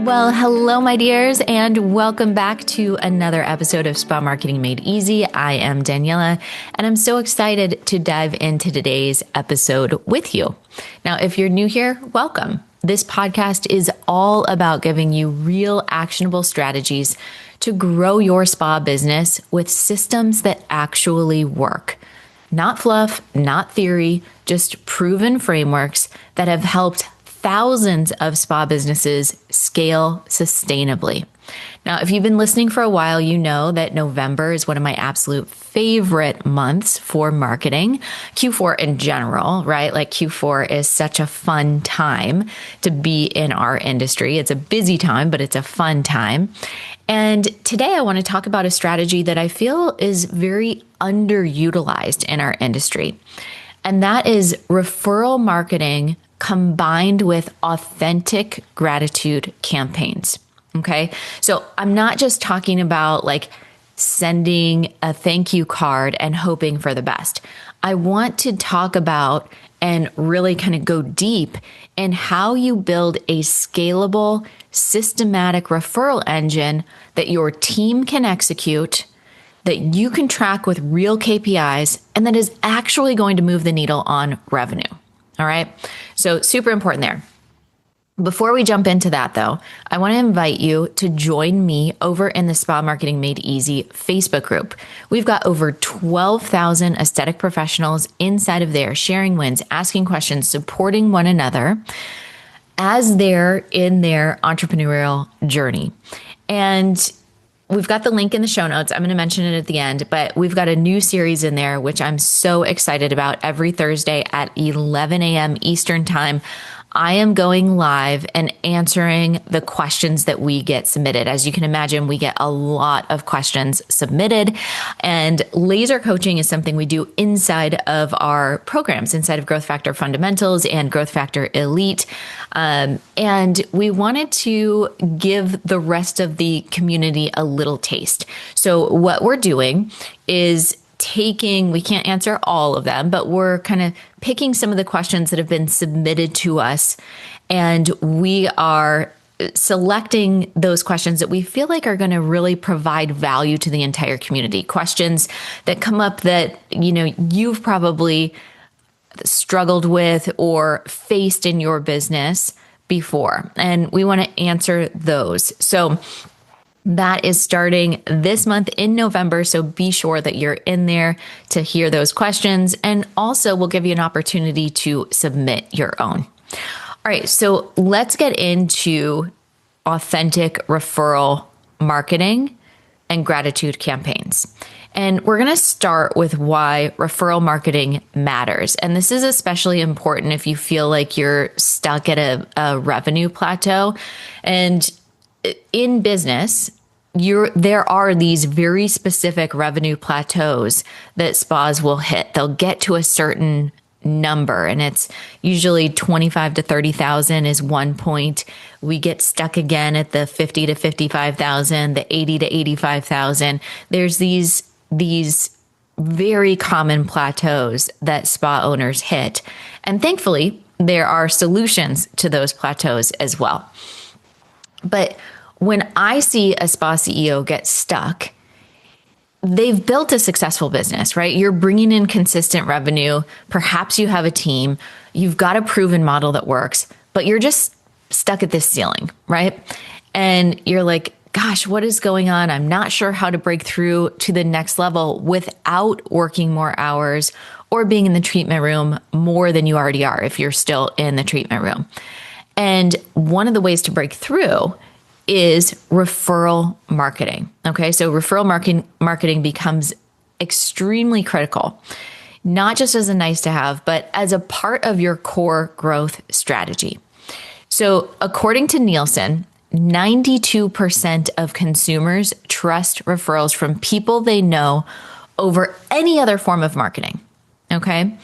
Well, hello, my dears, and welcome back to another episode of Spa Marketing Made Easy. I am Daniela, and I'm so excited to dive into today's episode with you. Now, if you're new here, welcome. This podcast is all about giving you real actionable strategies to grow your spa business with systems that actually work. Not fluff, not theory, just proven frameworks that have helped thousands of spa businesses scale sustainably. Now, if you've been listening for a while, you know that November is one of my absolute favorite months for marketing. Q4 in general, right? Like Q4 is such a fun time to be in our industry. It's a busy time, but it's a fun time. And today I want to talk about a strategy that I feel is very underutilized in our industry. And that is referral marketing combined with authentic gratitude campaigns. Okay. So I'm not just talking about like sending a thank you card and hoping for the best. I want to talk about and really kind of go deep in how you build a scalable, systematic referral engine that your team can execute, that you can track with real KPIs, and that is actually going to move the needle on revenue. All right. So super important there. Before we jump into that though, I want to invite you to join me over in the Spa Marketing Made Easy Facebook group. We've got over 12,000 aesthetic professionals inside of there, sharing wins, asking questions, supporting one another as they're in their entrepreneurial journey. And we've got the link in the show notes. I'm going to mention it at the end, but we've got a new series in there, which I'm so excited about. Every Thursday at 11 a.m. Eastern time, I am going live and answering the questions that we get submitted. As you can imagine, we get a lot of questions submitted, and laser coaching is something we do inside of our programs, inside of Growth Factor Fundamentals and Growth Factor Elite. And we wanted to give the rest of the community a little taste. So what we're doing is we can't answer all of them, but we're kind of picking some of the questions that have been submitted to us. And we are selecting those questions that we feel like are going to really provide value to the entire community. Questions that come up that, you've probably struggled with or faced in your business before. And we want to answer those. So that is starting this month in November. So be sure that you're in there to hear those questions. And also we'll give you an opportunity to submit your own. All right. So let's get into authentic referral marketing and gratitude campaigns. And we're going to start with why referral marketing matters. And this is especially important if you feel like you're stuck at a revenue plateau. And in business, there are these very specific revenue plateaus that spas will hit. They'll get to a certain number, and it's usually 25 to 30,000 is one point. We get stuck again at the 50 to 55,000, the 80 to 85,000. There's these very common plateaus that spa owners hit. And thankfully, there are solutions to those plateaus as well. But when I see a spa CEO get stuck, they've built a successful business, right? You're bringing in consistent revenue. Perhaps you have a team. You've got a proven model that works, but you're just stuck at this ceiling, right? And you're like, gosh, what is going on? I'm not sure how to break through to the next level without working more hours or being in the treatment room more than you already are if you're still in the treatment room. And one of the ways to break through is referral marketing. Okay. So referral marketing becomes extremely critical, not just as a nice to have, but as a part of your core growth strategy. So according to Nielsen, 92% of consumers trust referrals from people they know over any other form of marketing. Okay.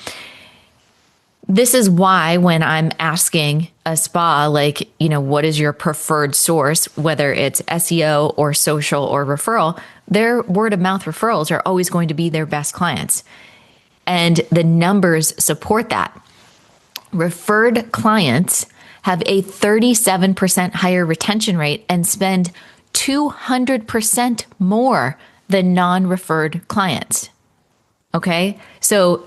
This is why when I'm asking a spa, like, what is your preferred source, whether it's SEO or social or referral, their word of mouth referrals are always going to be their best clients. And the numbers support that. Referred clients have a 37% higher retention rate and spend 200% more than non-referred clients. Okay, so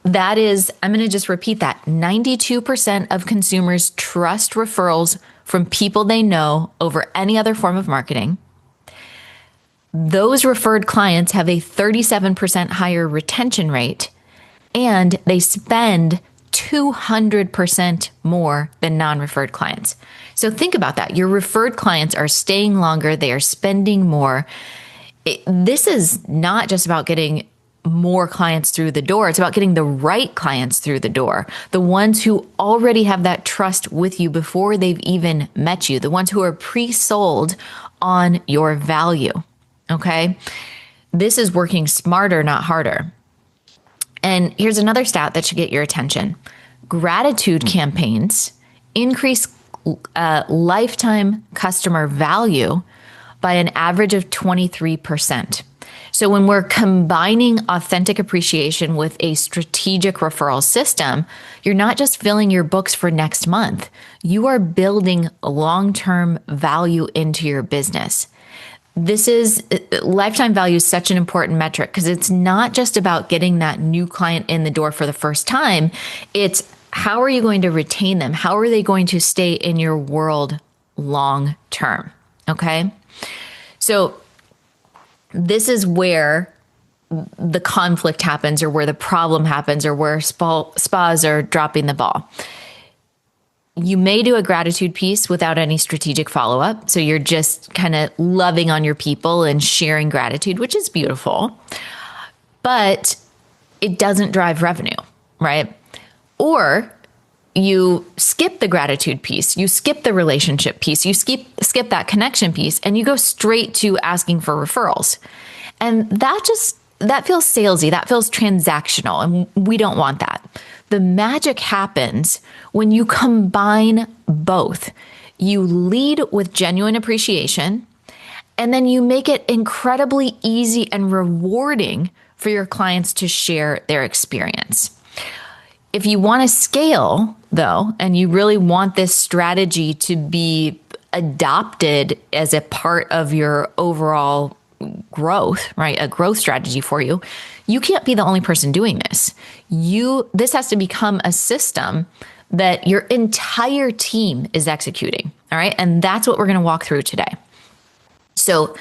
that is, I'm going to just repeat that. 92% of consumers trust referrals from people they know over any other form of marketing. Those referred clients have a 37% higher retention rate, and they spend 200% more than non-referred clients. So think about that. Your referred clients are staying longer. They are spending more. This is not just about getting more clients through the door. It's about getting the right clients through the door. The ones who already have that trust with you before they've even met you. The ones who are pre-sold on your value. Okay? This is working smarter, not harder. And here's another stat that should get your attention. Gratitude campaigns increase lifetime customer value by an average of 23%. So when we're combining authentic appreciation with a strategic referral system, you're not just filling your books for next month. You are building long-term value into your business. This is lifetime value is such an important metric because it's not just about getting that new client in the door for the first time. It's how are you going to retain them? How are they going to stay in your world long term? Okay. So this is where the conflict happens or where the problem happens or where spas are dropping the ball. You may do a gratitude piece without any strategic follow-up. So you're just kind of loving on your people and sharing gratitude, which is beautiful, but it doesn't drive revenue, right? Or you skip the gratitude piece, you skip the relationship piece, you skip that connection piece, and you go straight to asking for referrals. And that feels salesy, that feels transactional, and we don't want that. The magic happens when you combine both. You lead with genuine appreciation, and then you make it incredibly easy and rewarding for your clients to share their experience. If you want to scale, though, and you really want this strategy to be adopted as a part of your overall growth, right? A growth strategy for you, you can't be the only person doing this. This has to become a system that your entire team is executing. All right. And that's what we're going to walk through today. So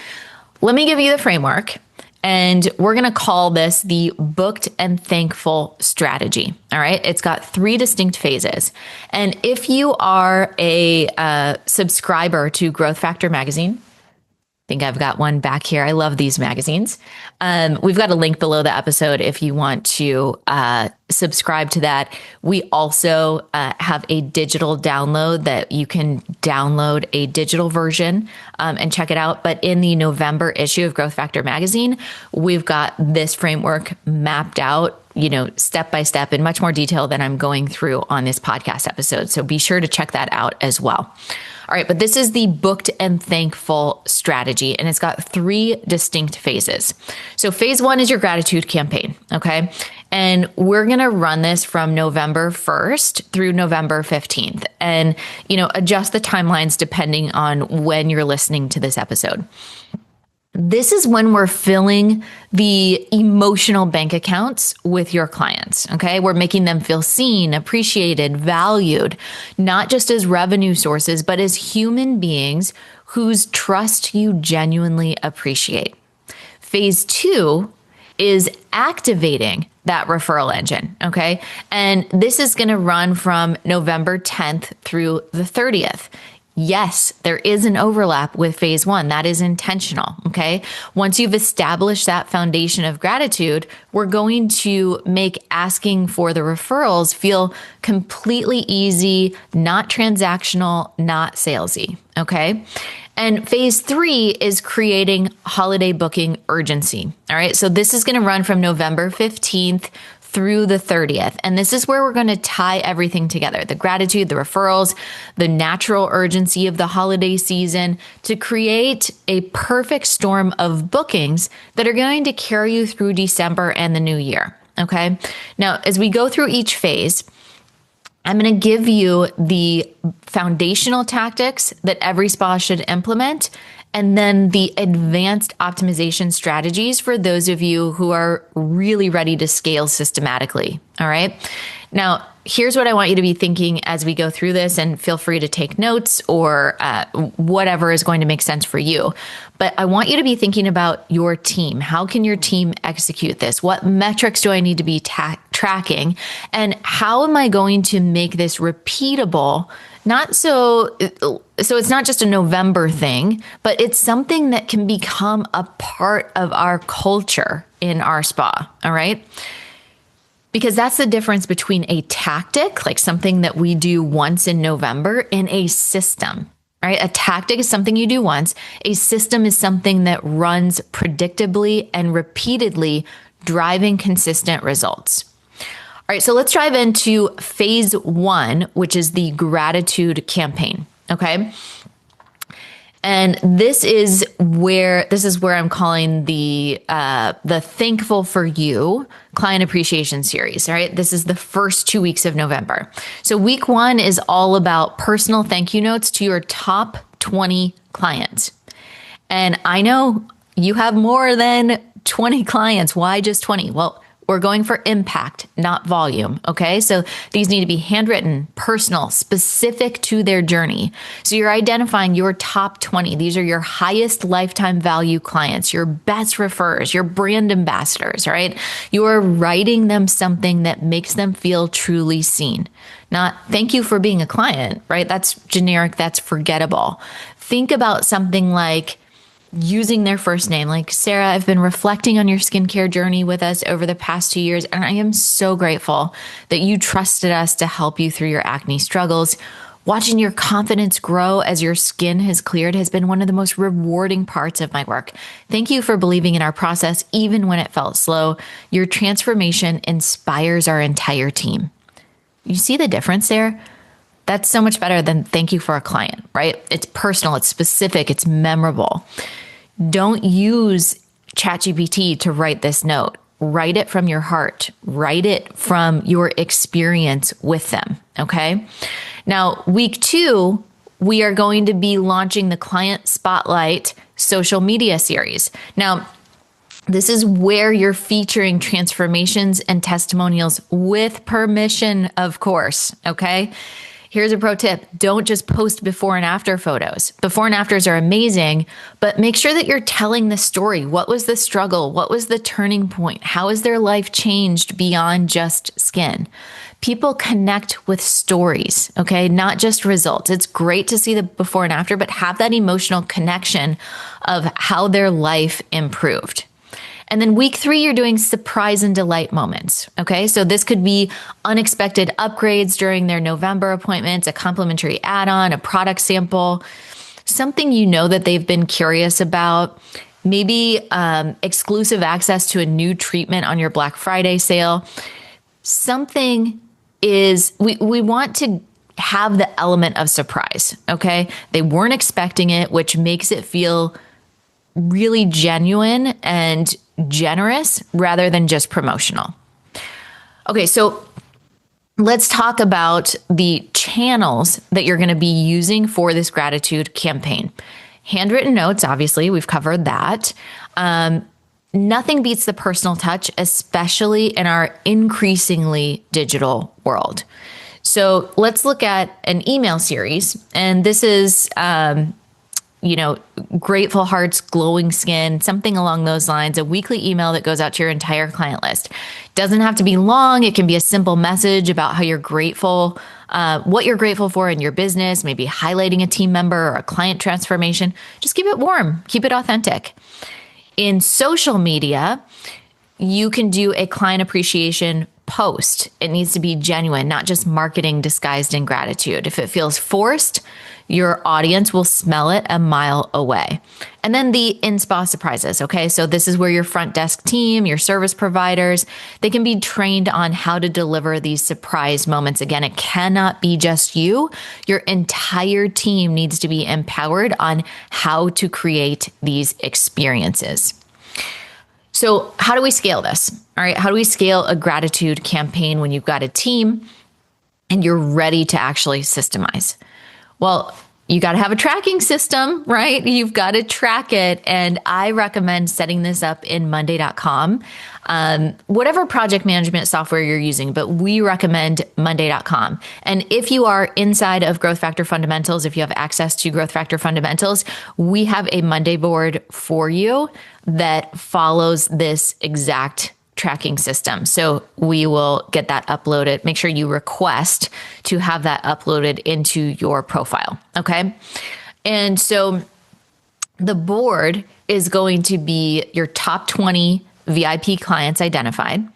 let me give you the framework, and we're going to call this the booked and thankful strategy. All right. It's got 3 distinct phases. And if you are a subscriber to Growth Factor magazine, I think I've got one back here. I love these magazines. We've got a link below the episode if you want to subscribe to that. We also have a digital download that you can download a digital version and check it out. But in the November issue of Growth Factor magazine, we've got this framework mapped out, step by step in much more detail than I'm going through on this podcast episode. So be sure to check that out as well. All right, but this is the booked and thankful strategy, and it's got 3 distinct phases. So phase 1 is your gratitude campaign, okay? And we're going to run this from November 1st through November 15th and, adjust the timelines depending on when you're listening to this episode. This is when we're filling the emotional bank accounts with your clients, okay? We're making them feel seen, appreciated, valued, not just as revenue sources, but as human beings whose trust you genuinely appreciate. Phase 2 is activating that referral engine, okay? And this is going to run from November 10th through the 30th. Yes, there is an overlap with phase 1. That is intentional. Okay. Once you've established that foundation of gratitude, we're going to make asking for the referrals feel completely easy, not transactional, not salesy. Okay. And phase 3 is creating holiday booking urgency. All right. So this is going to run from November 15th through the 30th. And this is where we're going to tie everything together, the gratitude, the referrals, the natural urgency of the holiday season to create a perfect storm of bookings that are going to carry you through December and the new year. Okay. Now, as we go through each phase, I'm going to give you the foundational tactics that every spa should implement, and then the advanced optimization strategies for those of you who are really ready to scale systematically. All right. Now, here's what I want you to be thinking as we go through this, and feel free to take notes or whatever is going to make sense for you. But I want you to be thinking about your team. How can your team execute this? What metrics do I need to be tracking? And how am I going to make this repeatable? Not so it's not just a November thing, but it's something that can become a part of our culture in our spa. All right. Because that's the difference between a tactic, like something that we do once in November, and a system, right? A tactic is something you do once. A system is something that runs predictably and repeatedly, driving consistent results. All right, so let's dive into phase 1, which is the gratitude campaign. Okay. And this is where I'm calling the Thankful for You Client Appreciation Series. All right. This is the first 2 weeks of November. So week 1 is all about personal thank you notes to your top 20 clients. And I know you have more than 20 clients. Why just 20? Well, we're going for impact, not volume. Okay. So these need to be handwritten, personal, specific to their journey. So you're identifying your top 20. These are your highest lifetime value clients, your best referrers, your brand ambassadors, right? You're writing them something that makes them feel truly seen. Not thank you for being a client, right? That's generic. That's forgettable. Think about something like using their first name. Like, Sarah, I've been reflecting on your skincare journey with us over the past 2 years, and I am so grateful that you trusted us to help you through your acne struggles. Watching your confidence grow as your skin has cleared has been one of the most rewarding parts of my work. Thank you for believing in our process, even when it felt slow. Your transformation inspires our entire team. You see the difference there? That's so much better than thank you for a client, right? It's personal, it's specific, it's memorable. Don't use ChatGPT to write this note. Write it from your heart. Write it from your experience with them. Okay. Now, week 2, we are going to be launching the Client Spotlight social media series. Now, this is where you're featuring transformations and testimonials with permission, of course. Okay. Here's a pro tip. Don't just post before and after photos. Before and afters are amazing, but make sure that you're telling the story. What was the struggle? What was the turning point? How has their life changed beyond just skin? People connect with stories, okay? Not just results. It's great to see the before and after, but have that emotional connection of how their life improved. And then week 3, you're doing surprise and delight moments. Okay. So this could be unexpected upgrades during their November appointments, a complimentary add-on, a product sample, something you know that they've been curious about, maybe exclusive access to a new treatment on your Black Friday sale. Something is, we want to have the element of surprise. Okay. They weren't expecting it, which makes it feel really genuine and generous rather than just promotional. Okay, so let's talk about the channels that you're going to be using for this gratitude campaign. Handwritten notes, obviously, we've covered that. Nothing beats the personal touch, especially in our increasingly digital world. So let's look at an email series, and this is grateful hearts, glowing skin, something along those lines, a weekly email that goes out to your entire client list. Doesn't have to be long. It can be a simple message about how you're grateful, what you're grateful for in your business, maybe highlighting a team member or a client transformation. Just keep it warm, keep it authentic. In social media, you can do a client appreciation post. It needs to be genuine, not just marketing disguised in gratitude. If it feels forced, your audience will smell it a mile away. And then the in-spa surprises. Okay. So this is where your front desk team, your service providers, they can be trained on how to deliver these surprise moments. Again, it cannot be just you. Your entire team needs to be empowered on how to create these experiences. So how do we scale this? All right. How do we scale a gratitude campaign when you've got a team? and you're ready to actually systemize. Well, you got to have a tracking system, right? You've got to track it. And I recommend setting this up in monday.com, whatever project management software you're using, but we recommend monday.com. And if you are inside of Growth Factor Fundamentals, if you have access to Growth Factor Fundamentals, we have a Monday board for you that follows this exact tracking system. So we will get that uploaded. Make sure you request to have that uploaded into your profile. Okay. And so the board is going to be your top 20 VIP clients identified.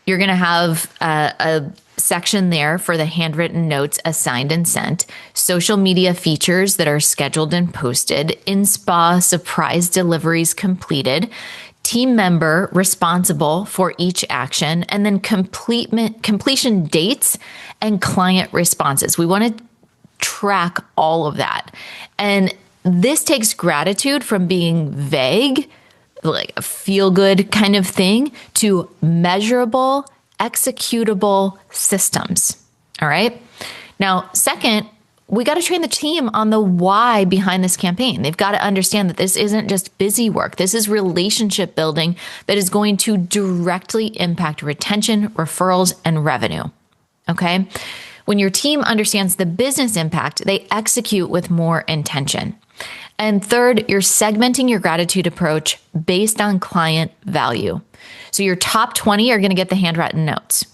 You're going to have a section there for the handwritten notes assigned and sent, social media features that are scheduled and posted, in-spa surprise deliveries completed, team member responsible for each action, and then completion dates and client responses. We want to track all of that. And this takes gratitude from being vague, like a feel-good kind of thing, to measurable, executable systems. All right. Now, second, we got to train the team on the why behind this campaign. They've got to understand that this isn't just busy work. This is relationship building that is going to directly impact retention, referrals, and revenue. Okay. When your team understands the business impact, they execute with more intention. And third, you're segmenting your gratitude approach based on client value. So your top 20 are going to get the handwritten notes.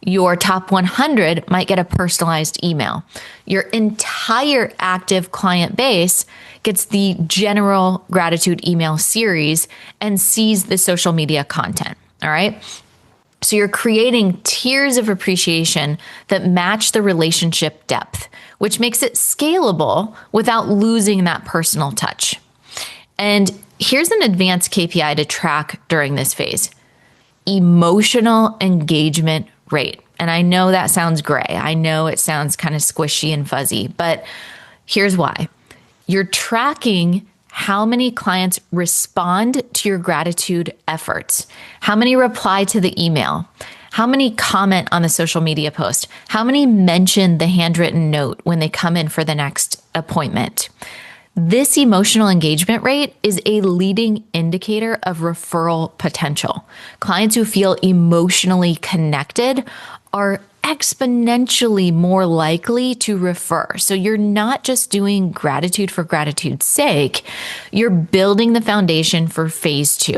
Your top 100 might get a personalized email. Your entire active client base gets the general gratitude email series and sees the social media content. All right. So you're creating tiers of appreciation that match the relationship depth, which makes it scalable without losing that personal touch. And here's an advanced KPI to track during this phase: emotional engagement rate. And I know that sounds gray. I know it sounds kind of squishy and fuzzy, but here's why. You're tracking how many clients respond to your gratitude efforts, how many reply to the email, how many comment on the social media post, how many mention the handwritten note when they come in for the next appointment. This emotional engagement rate is a leading indicator of referral potential. Clients who feel emotionally connected are exponentially more likely to refer. So you're not just doing gratitude for gratitude's sake, you're building the foundation for phase 2.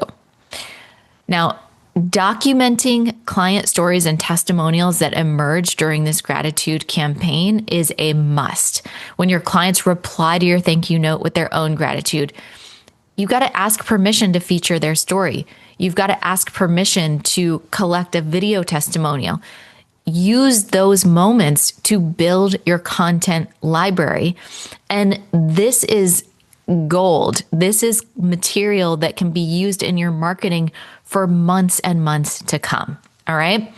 Now, documenting client stories and testimonials that emerge during this gratitude campaign is a must. When your clients reply to your thank you note with their own gratitude, you got to ask permission to feature their story. You've got to ask permission to collect a video testimonial. Use those moments to build your content library. And this is gold. This is material that can be used in your marketing for months and months to come. All right.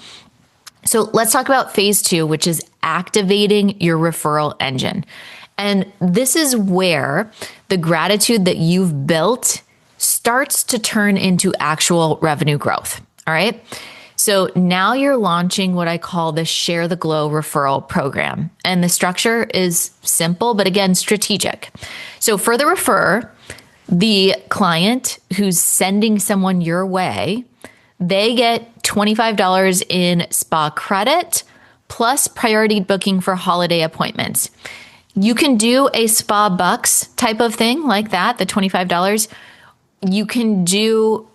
So let's talk about phase 2, which is activating your referral engine. And this is where the gratitude that you've built starts to turn into actual revenue growth. All right. So now you're launching what I call the Share the Glow referral program. And the structure is simple, but again, strategic. So for the referrer, the client who's sending someone your way, they get $25 in spa credit plus priority booking for holiday appointments. You can do a spa bucks type of thing like that, the $25. You can do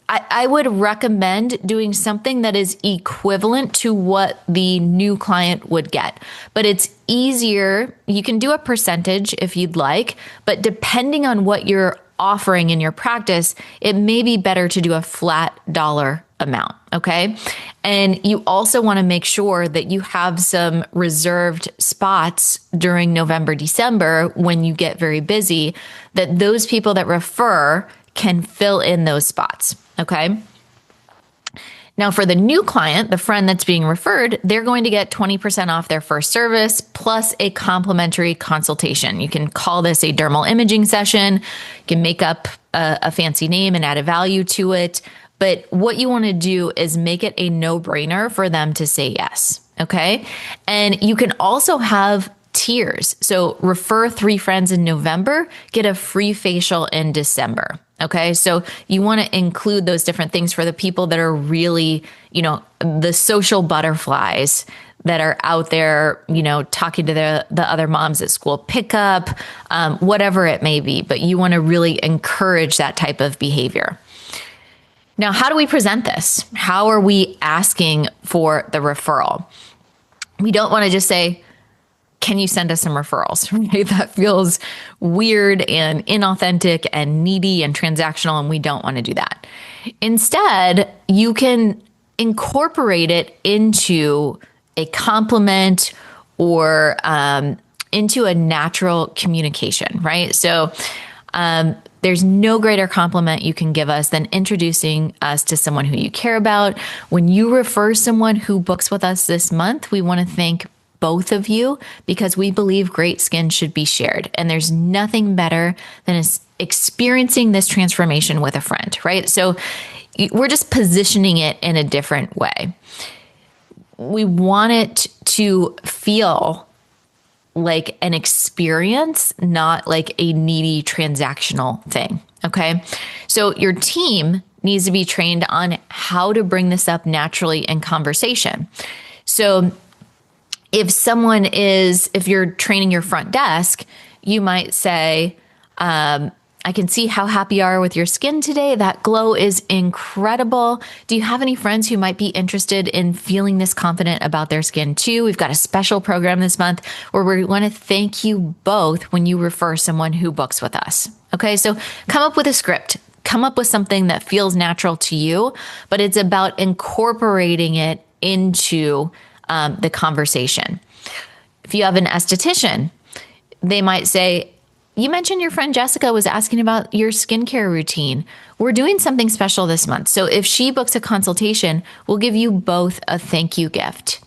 I would recommend doing something that is equivalent to what the new client would get, but it's easier. You can do a percentage if you'd like, but depending on what you're offering in your practice, it may be better to do a flat dollar amount. Okay. And you also want to make sure that you have some reserved spots during November, December, when you get very busy, that those people that refer can fill in those spots. Okay. Now for the new client, the friend that's being referred, they're going to get 20% off their first service plus a complimentary consultation. You can call this a dermal imaging session. You can make up a fancy name and add a value to it. But what you want to do is make it a no-brainer for them to say yes. Okay. And you can also have tiers. So refer 3 friends in November, get a free facial in December. Okay. So you want to include those different things for the people that are really, the social butterflies that are out there, talking to the other moms at school pickup, whatever it may be. But you want to really encourage that type of behavior. Now, how do we present this? How are we asking for the referral? We don't want to just say, can you send us some referrals? Right? That feels weird and inauthentic and needy and transactional, and we don't want to do that. Instead, you can incorporate it into a compliment or into a natural communication, right? So there's no greater compliment you can give us than introducing us to someone who you care about. When you refer someone who books with us this month, we want to thank both of you because we believe great skin should be shared. And there's nothing better than experiencing this transformation with a friend, right? So we're just positioning it in a different way. We want it to feel like an experience, not like a needy transactional thing. Okay. So your team needs to be trained on how to bring this up naturally in conversation. So if you're training your front desk, you might say, I can see how happy you are with your skin today. That glow is incredible. Do you have any friends who might be interested in feeling this confident about their skin too? We've got a special program this month where we want to thank you both when you refer someone who books with us. Okay, so come up with a script. Come up with something that feels natural to you, but it's about incorporating it into the conversation. If you have an esthetician, they might say, you mentioned your friend Jessica was asking about your skincare routine. We're doing something special this month. So if she books a consultation, we'll give you both a thank you gift.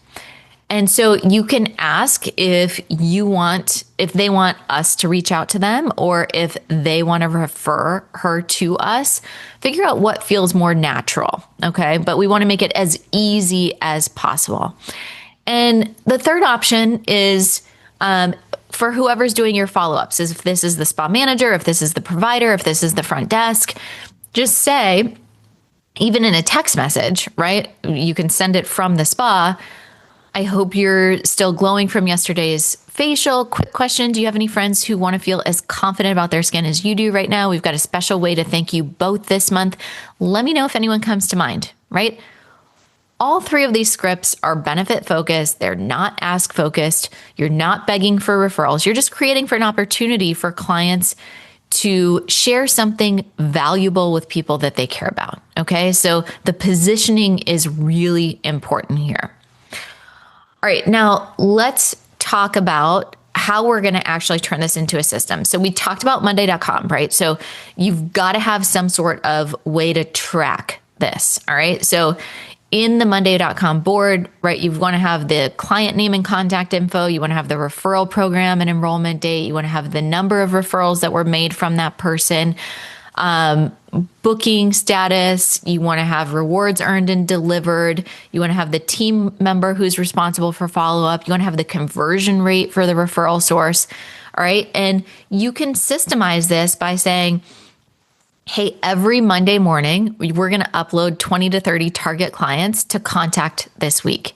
And so you can ask if they want us to reach out to them or if they want to refer her to us. Figure out what feels more natural. Okay. But we want to make it as easy as possible. And the third option is, for whoever's doing your follow-ups, if this is the spa manager, if this is the provider, if this is the front desk, just say, even in a text message, right? You can send it from the spa. I hope you're still glowing from yesterday's facial. Quick question. Do you have any friends who want to feel as confident about their skin as you do right now? We've got a special way to thank you both this month. Let me know if anyone comes to mind, right? All 3 of these scripts are benefit focused. They're not ask focused. You're not begging for referrals. You're just creating for an opportunity for clients to share something valuable with people that they care about. Okay. So the positioning is really important here. All right. Now let's talk about how we're going to actually turn this into a system. So we talked about Monday.com, right? So you've got to have some sort of way to track this. All right. So in the Monday.com board, right, you want to have the client name and contact info. You want to have the referral program and enrollment date. You want to have the number of referrals that were made from that person, booking status. You want to have rewards earned and delivered. You want to have the team member who's responsible for follow-up. You want to have the conversion rate for the referral source. All right. And you can systemize this by saying, hey, every Monday morning, we're going to upload 20 to 30 target clients to contact this week.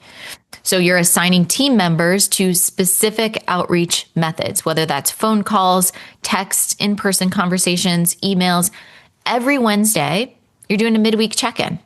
So you're assigning team members to specific outreach methods, whether that's phone calls, text, in-person conversations, emails. Every Wednesday, you're doing a midweek check-in.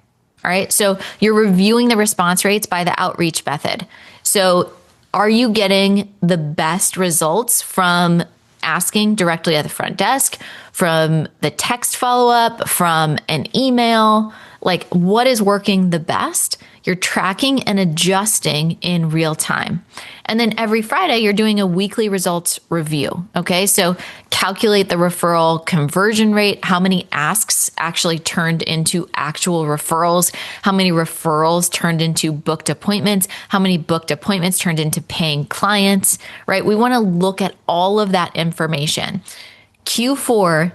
All right. So you're reviewing the response rates by the outreach method. So are you getting the best results from asking directly at the front desk, from the text follow-up, from an email? Like, what is working the best? You're tracking and adjusting in real time. And then every Friday, you're doing a weekly results review. Okay. So calculate the referral conversion rate, how many asks actually turned into actual referrals, how many referrals turned into booked appointments, how many booked appointments turned into paying clients, right? We want to look at all of that information. Q4,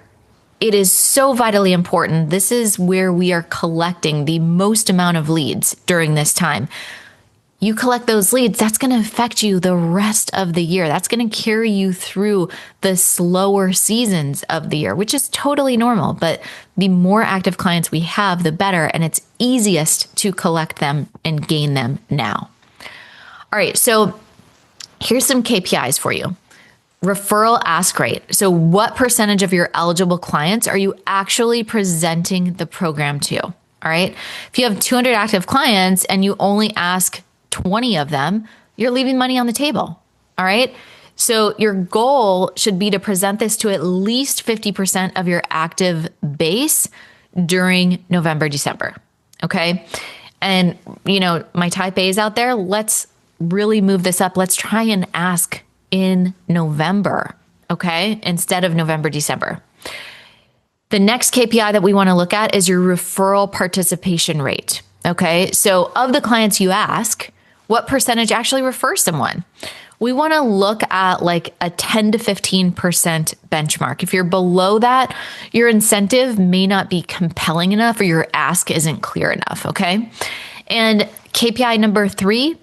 it is so vitally important. This is where we are collecting the most amount of leads during this time. you collect those leads, that's going to affect you the rest of the year. That's going to carry you through the slower seasons of the year, which is totally normal. But the more active clients we have, the better. And it's easiest to collect them and gain them now. All right. So here's some KPIs for you. Referral ask rate. So what percentage of your eligible clients are you actually presenting the program to? All right. If you have 200 active clients and you only ask 20 of them, you're leaving money on the table. All right. So your goal should be to present this to at least 50% of your active base during November, December. Okay. And, my type A's out there, let's really move this up. Let's try and ask in November. Okay. Instead of November, December. The next KPI that we want to look at is your referral participation rate. Okay. So of the clients you ask, what percentage actually refers someone? We want to look at like a 10 to 15% benchmark. If you're below that, your incentive may not be compelling enough or your ask isn't clear enough. Okay. And KPI number 3,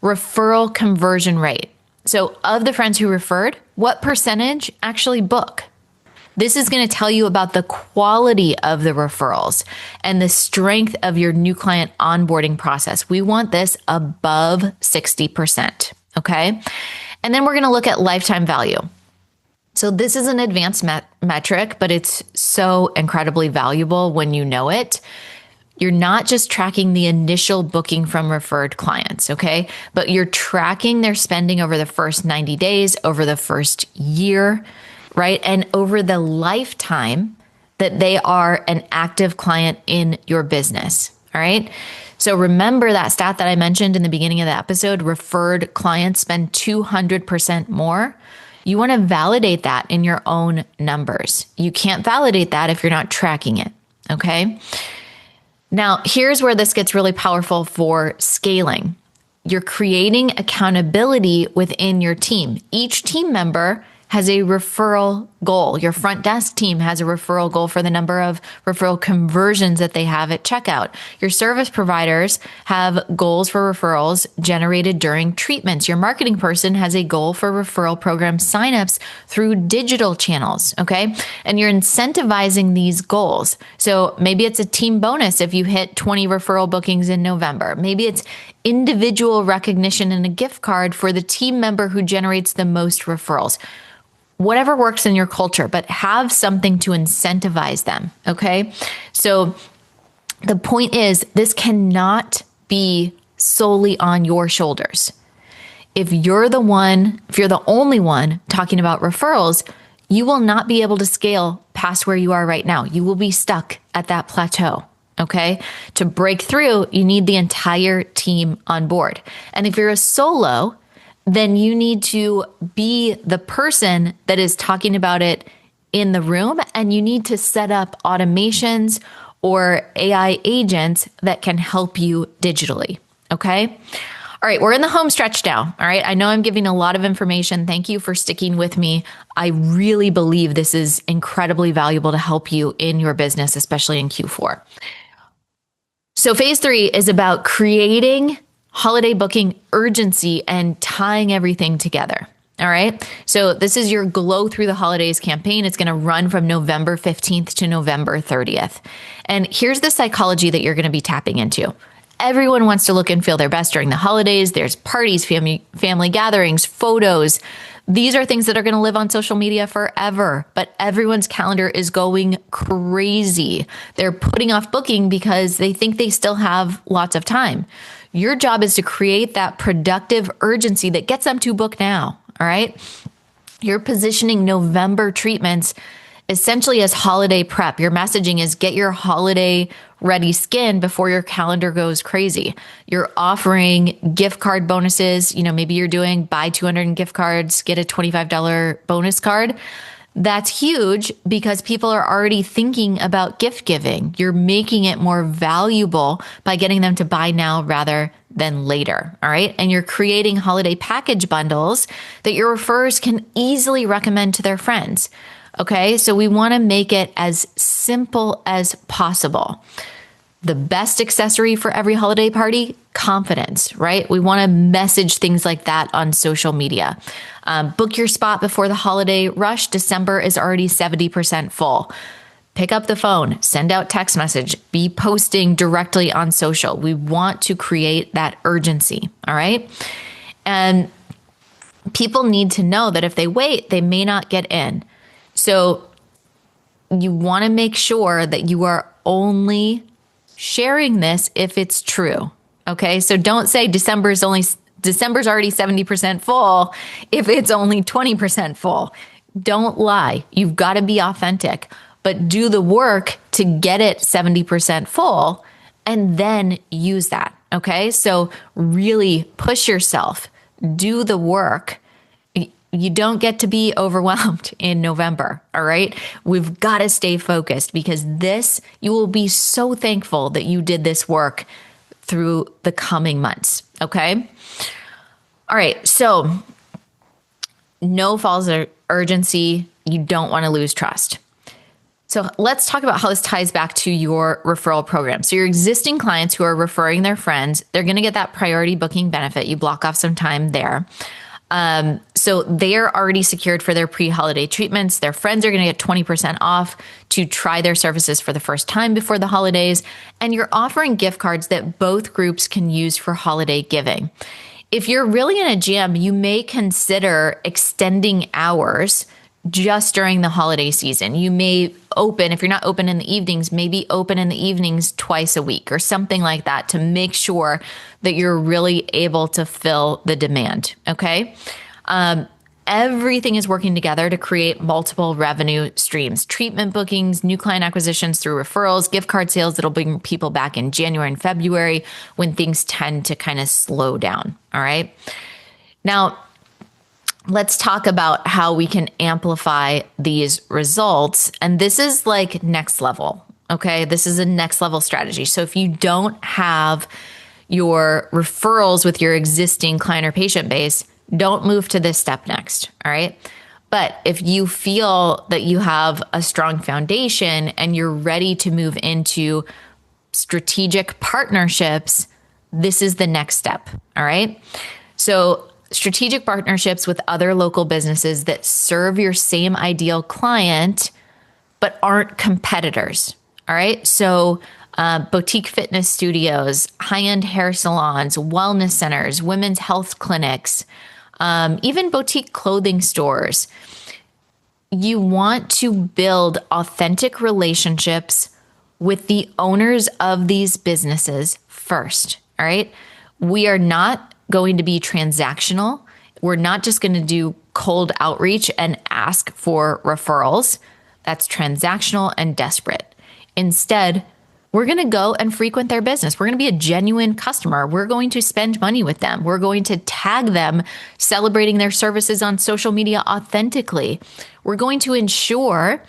referral conversion rate. So of the friends who referred, what percentage actually book? This is going to tell you about the quality of the referrals and the strength of your new client onboarding process. We want this above 60%. Okay. And then we're going to look at lifetime value. So this is an advanced metric, but it's so incredibly valuable when you know it. You're not just tracking the initial booking from referred clients, okay? But you're tracking their spending over the first 90 days, over the first year, right? And over the lifetime that they are an active client in your business, all right? So remember that stat that I mentioned in the beginning of the episode, referred clients spend 200% more. You want to validate that in your own numbers. You can't validate that if you're not tracking it, okay? Now, here's where this gets really powerful for scaling. You're creating accountability within your team. Each team member has a referral goal. Your front desk team has a referral goal for the number of referral conversions that they have at checkout. Your service providers have goals for referrals generated during treatments. Your marketing person has a goal for referral program signups through digital channels, okay? And you're incentivizing these goals. So maybe it's a team bonus if you hit 20 referral bookings in November. Maybe it's individual recognition and a gift card for the team member who generates the most referrals. Whatever works in your culture, but have something to incentivize them, okay? So the point is, this cannot be solely on your shoulders. If you're the only one talking about referrals, you will not be able to scale past where you are right now. You will be stuck at that plateau, okay? To break through, you need the entire team on board. And if you're a solo, then you need to be the person that is talking about it in the room, and you need to set up automations or AI agents that can help you digitally. Okay. All right. We're in the home stretch now. All right. I know I'm giving a lot of information. Thank you for sticking with me. I really believe this is incredibly valuable to help you in your business, especially in Q4. So phase 3 is about creating holiday booking urgency and tying everything together. All right. So this is your Glow Through the Holidays campaign. It's going to run from November 15th to November 30th. And here's the psychology that you're going to be tapping into. Everyone wants to look and feel their best during the holidays. There's parties, family gatherings, photos. These are things that are going to live on social media forever, but everyone's calendar is going crazy. They're putting off booking because they think they still have lots of time. Your job is to create that productive urgency that gets them to book now. All right. You're positioning November treatments essentially as holiday prep. Your messaging is get your holiday ready skin before your calendar goes crazy. You're offering gift card bonuses. Maybe you're doing buy 200 gift cards, get a $25 bonus card. That's huge because people are already thinking about gift giving. You're making it more valuable by getting them to buy now rather than later. All right. And you're creating holiday package bundles that your referrers can easily recommend to their friends. Okay. So we want to make it as simple as possible. The best accessory for every holiday party confidence, right? We want to message things like that on social media. Book your spot before the holiday rush. December is already 70% full. Pick up the phone, send out text message, be posting directly on social. We want to create that urgency. All right. And people need to know that if they wait, they may not get in. So you want to make sure that you are only sharing this if it's true. Okay. So don't say December's already 70% full if it's only 20% full. Don't lie. You've got to be authentic, but do the work to get it 70% full and then use that. Okay. So really push yourself, do the work. You don't get to be overwhelmed in November. All right. We've got to stay focused because you will be so thankful that you did this work through the coming months. Okay. All right. So no false urgency. You don't want to lose trust. So let's talk about how this ties back to your referral program. So your existing clients who are referring their friends, they're going to get that priority booking benefit. You block off some time there. So they're already secured for their pre-holiday treatments. Their friends are going to get 20% off to try their services for the first time before the holidays. And you're offering gift cards that both groups can use for holiday giving. If you're really in a jam, you may consider extending hours just during the holiday season. You may open, if you're not open in the evenings, maybe open in the evenings twice a week or something like that to make sure that you're really able to fill the demand. Okay. Everything is working together to create multiple revenue streams, treatment bookings, new client acquisitions through referrals, gift card sales that'll bring people back in January and February when things tend to kind of slow down. All right. Now, let's talk about how we can amplify these results. And this is like next level. Okay. This is a next level strategy. So if you don't have your referrals with your existing client or patient base, don't move to this step next. All right. But if you feel that you have a strong foundation and you're ready to move into strategic partnerships, this is the next step. All right. So strategic partnerships with other local businesses that serve your same ideal client, but aren't competitors. All right. So boutique fitness studios, high-end hair salons, wellness centers, women's health clinics, even boutique clothing stores. You want to build authentic relationships with the owners of these businesses first. All right. We are not going to be transactional. We're not just going to do cold outreach and ask for referrals. That's transactional and desperate. Instead, we're going to go and frequent their business. We're going to be a genuine customer. We're going to spend money with them. We're going to tag them celebrating their services on social media authentically. We're going to ensure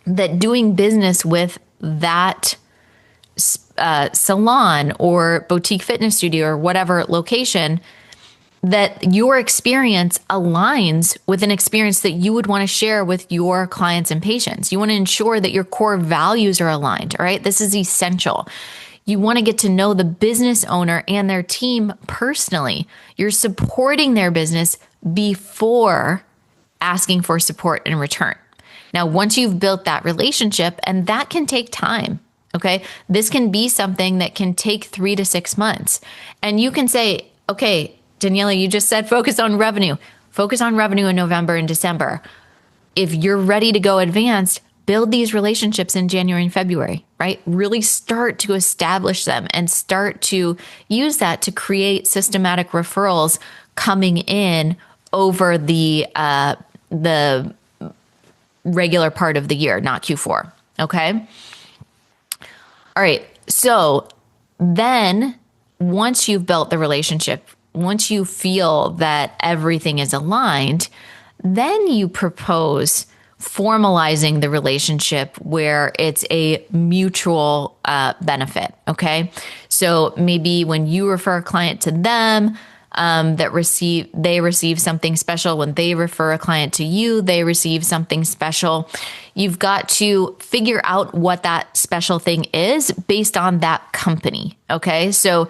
that doing business with that salon or boutique fitness studio or whatever location, that your experience aligns with an experience that you would want to share with your clients and patients. You want to ensure that your core values are aligned. All right. This is essential. You want to get to know the business owner and their team personally. You're supporting their business before asking for support in return. Now, once you've built that relationship, and that can take time. Okay. This can be something that can take 3 to 6 months. And you can say, okay, Daniela, you just said focus on revenue. Focus on revenue in November and December. If you're ready to go advanced, build these relationships in January and February, right? Really start to establish them and start to use that to create systematic referrals coming in over the regular part of the year, not Q4. Okay. All right. So then once you've built the relationship, once you feel that everything is aligned, then you propose formalizing the relationship where it's a mutual benefit. Okay. So maybe when you refer a client to them, they receive something special. When they refer a client to you, they receive something special. You've got to figure out what that special thing is based on that company. Okay. So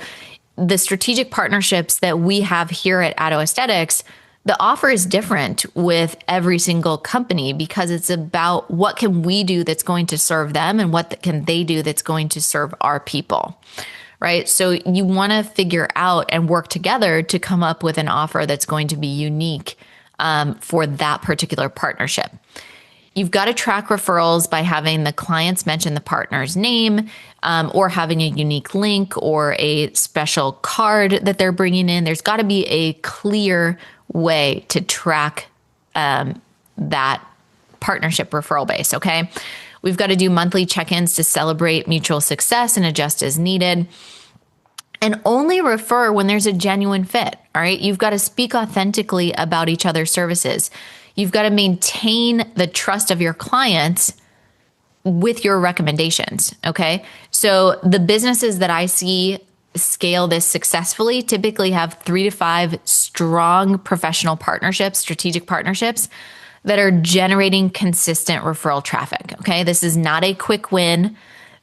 the strategic partnerships that we have here at Addo Aesthetics, the offer is different with every single company because it's about what can we do that's going to serve them and what can they do that's going to serve our people, right? So you want to figure out and work together to come up with an offer that's going to be unique for that particular partnership. You've got to track referrals by having the clients mention the partner's name or having a unique link or a special card that they're bringing in. There's got to be a clear way to track that partnership referral base, okay? We've got to do monthly check-ins to celebrate mutual success and adjust as needed. And only refer when there's a genuine fit, all right? You've got to speak authentically about each other's services. You've got to maintain the trust of your clients with your recommendations, okay? So the businesses that I see scale this successfully typically have 3 to 5 strong professional partnerships, strategic partnerships that are generating consistent referral traffic, okay? This is not a quick win.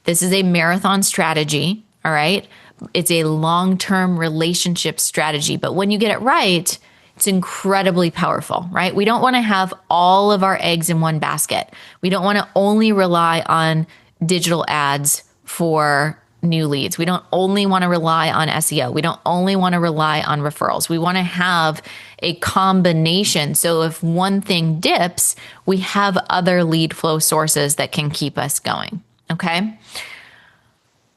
This is a marathon strategy, all right? It's a long-term relationship strategy, but when you get it right, it's incredibly powerful, right? We don't want to have all of our eggs in one basket. We don't want to only rely on digital ads for new leads. We don't only want to rely on SEO. We don't only want to rely on referrals. We want to have a combination. So if one thing dips, we have other lead flow sources that can keep us going, okay?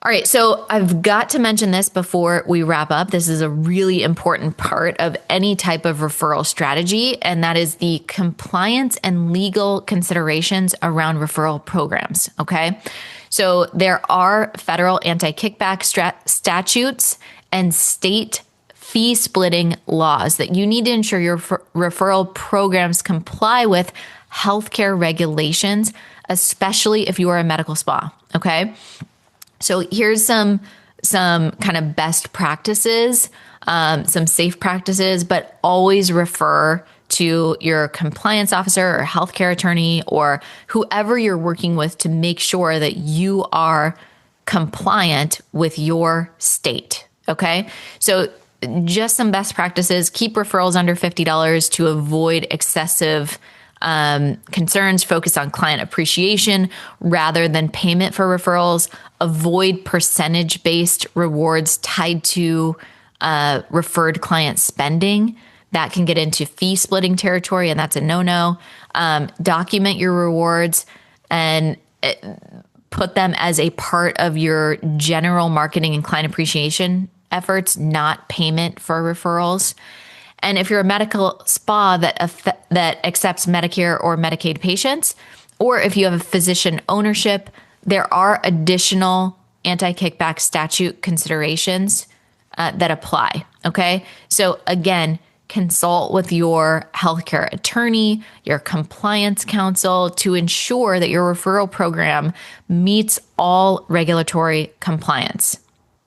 All right, so I've got to mention this before we wrap up. This is a really important part of any type of referral strategy, and that is the compliance and legal considerations around referral programs, okay? So there are federal anti-kickback statutes and state fee splitting laws that you need to ensure your referral programs comply with healthcare regulations, especially if you are a medical spa, okay? So here's some kind of best practices, some safe practices, but always refer to your compliance officer or healthcare attorney or whoever you're working with to make sure that you are compliant with your state. Okay. So just some best practices: keep referrals under $50 to avoid excessive concerns. Focus on client appreciation rather than payment for referrals. Avoid percentage-based rewards tied to referred client spending. That can get into fee splitting territory, and that's a no-no. Document your rewards and put them as a part of your general marketing and client appreciation efforts, not payment for referrals. And if you're a medical spa that accepts Medicare or Medicaid patients, or if you have a physician ownership, there are additional anti-kickback statute considerations that apply, okay? So again, consult with your healthcare attorney, your compliance counsel to ensure that your referral program meets all regulatory compliance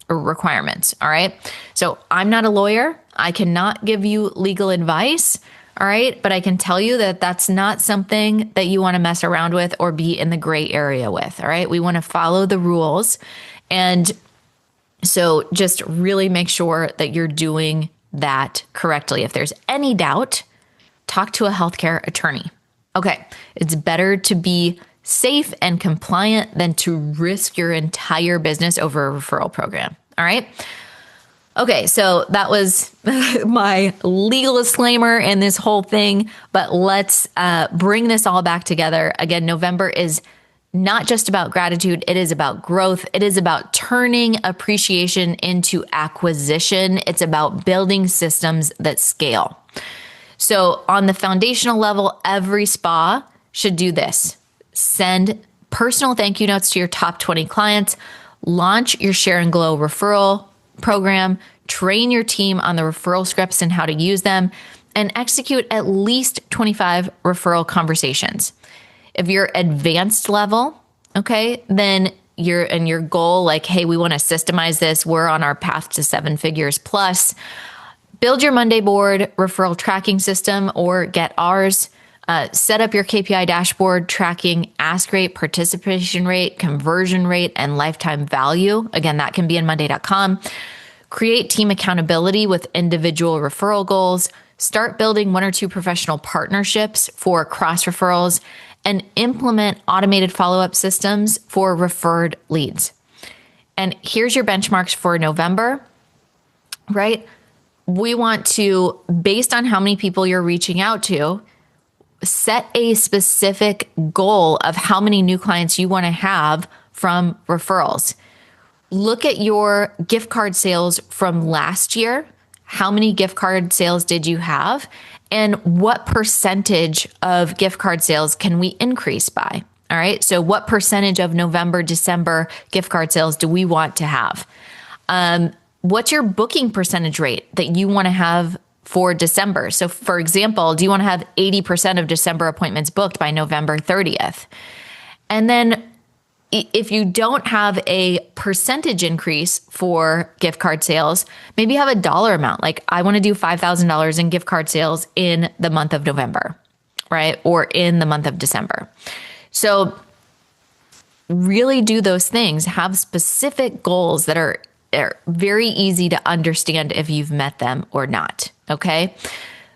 or requirements, all right? So I'm not a lawyer. I cannot give you legal advice, all right? But I can tell you that that's not something that you want to mess around with or be in the gray area with, all right? We want to follow the rules. And so just really make sure that you're doing that correctly. If there's any doubt, talk to a healthcare attorney. Okay, it's better to be safe and compliant than to risk your entire business over a referral program. All right. Okay, so that was my legal disclaimer in this whole thing, but let's bring this all back together. Again, November is not just about gratitude. It is about growth. It is about turning appreciation into acquisition. It's about building systems that scale. So on the foundational level, every spa should do this: send personal thank you notes to your top 20 clients, launch your Share and Glow referral program, train your team on the referral scripts and how to use them, and execute at least 25 referral conversations. If you're advanced level, okay, then your goal, like, hey, we want to systemize this. We're on our path to 7 figures plus. Build your Monday board referral tracking system or get ours. Set up your KPI dashboard tracking ask rate, participation rate, conversion rate, and lifetime value. Again, that can be in monday.com. create team accountability with individual referral goals, start building 1 or 2 professional partnerships for cross referrals, and implement automated follow-up systems for referred leads. And here's your benchmarks for November, right? We want to, based on how many people you're reaching out to, set a specific goal of how many new clients you want to have from referrals. Look at your gift card sales from last year. How many gift card sales did you have? And what percentage of gift card sales can we increase by? All right. So what percentage of November, December gift card sales do we want to have? What's your booking percentage rate that you want to have for December? So for example, do you want to have 80% of December appointments booked by November 30th? And then if you don't have a percentage increase for gift card sales, maybe have a dollar amount. Like, I want to do $5,000 in gift card sales in the month of November, right? Or in the month of December. So really do those things. Have specific goals that are very easy to understand if you've met them or not. Okay.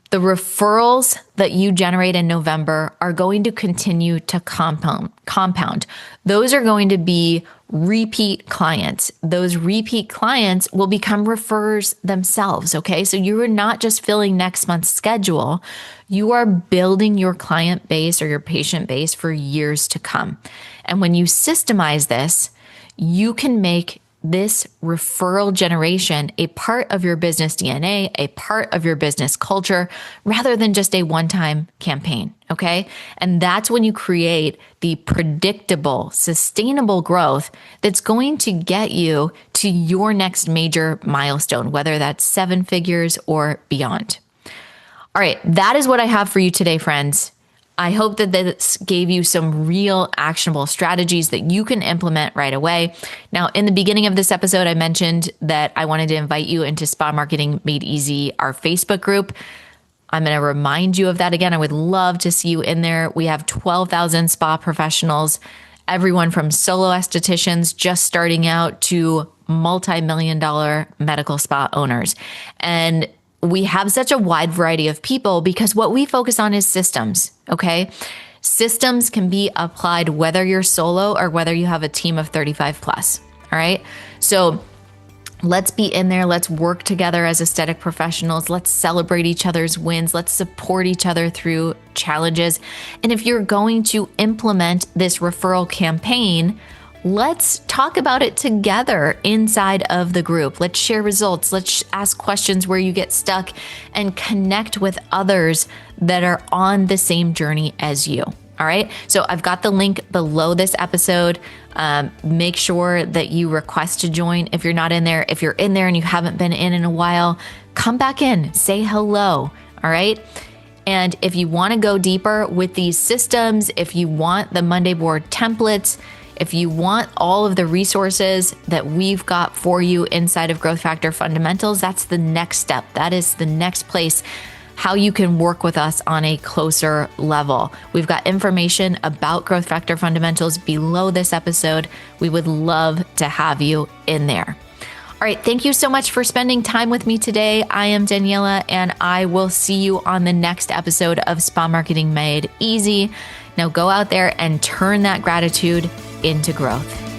The referrals that you generate in November are going to continue to compound. Those are going to be repeat clients. Those repeat clients will become referrers themselves. Okay. So you are not just filling next month's schedule. You are building your client base or your patient base for years to come. And when you systemize this, you can make this referral generation a part of your business DNA, a part of your business culture, rather than just a one-time campaign, okay? And that's when you create the predictable, sustainable growth that's going to get you to your next major milestone, whether that's 7 figures or beyond. All right, that is what I have for you today, friends. I hope that this gave you some real actionable strategies that you can implement right away. Now, in the beginning of this episode, I mentioned that I wanted to invite you into Spa Marketing Made Easy, our Facebook group. I'm going to remind you of that again. I would love to see you in there. We have 12,000 spa professionals, everyone from solo estheticians just starting out to multi-million-dollar medical spa owners. And we have such a wide variety of people because what we focus on is systems, okay? Systems can be applied whether you're solo or whether you have a team of 35 plus, all right? So let's be in there. Let's work together as aesthetic professionals. Let's celebrate each other's wins. Let's support each other through challenges. And if you're going to implement this referral campaign, let's talk about it together inside of the group. Let's share results. Let's ask questions where you get stuck and connect with others that are on the same journey as you. All right. So I've got the link below this episode. Make sure that you request to join if you're not in there. If you're in there and you haven't been in a while, come back in, say hello. All right. And if you want to go deeper with these systems, if you want the Monday board templates, if you want all of the resources that we've got for you inside of Growth Factor Fundamentals, that's the next step. That is the next place how you can work with us on a closer level. We've got information about Growth Factor Fundamentals below this episode. We would love to have you in there. All right. Thank you so much for spending time with me today. I am Daniela, and I will see you on the next episode of Spa Marketing Made Easy. Now go out there and turn that gratitude into growth.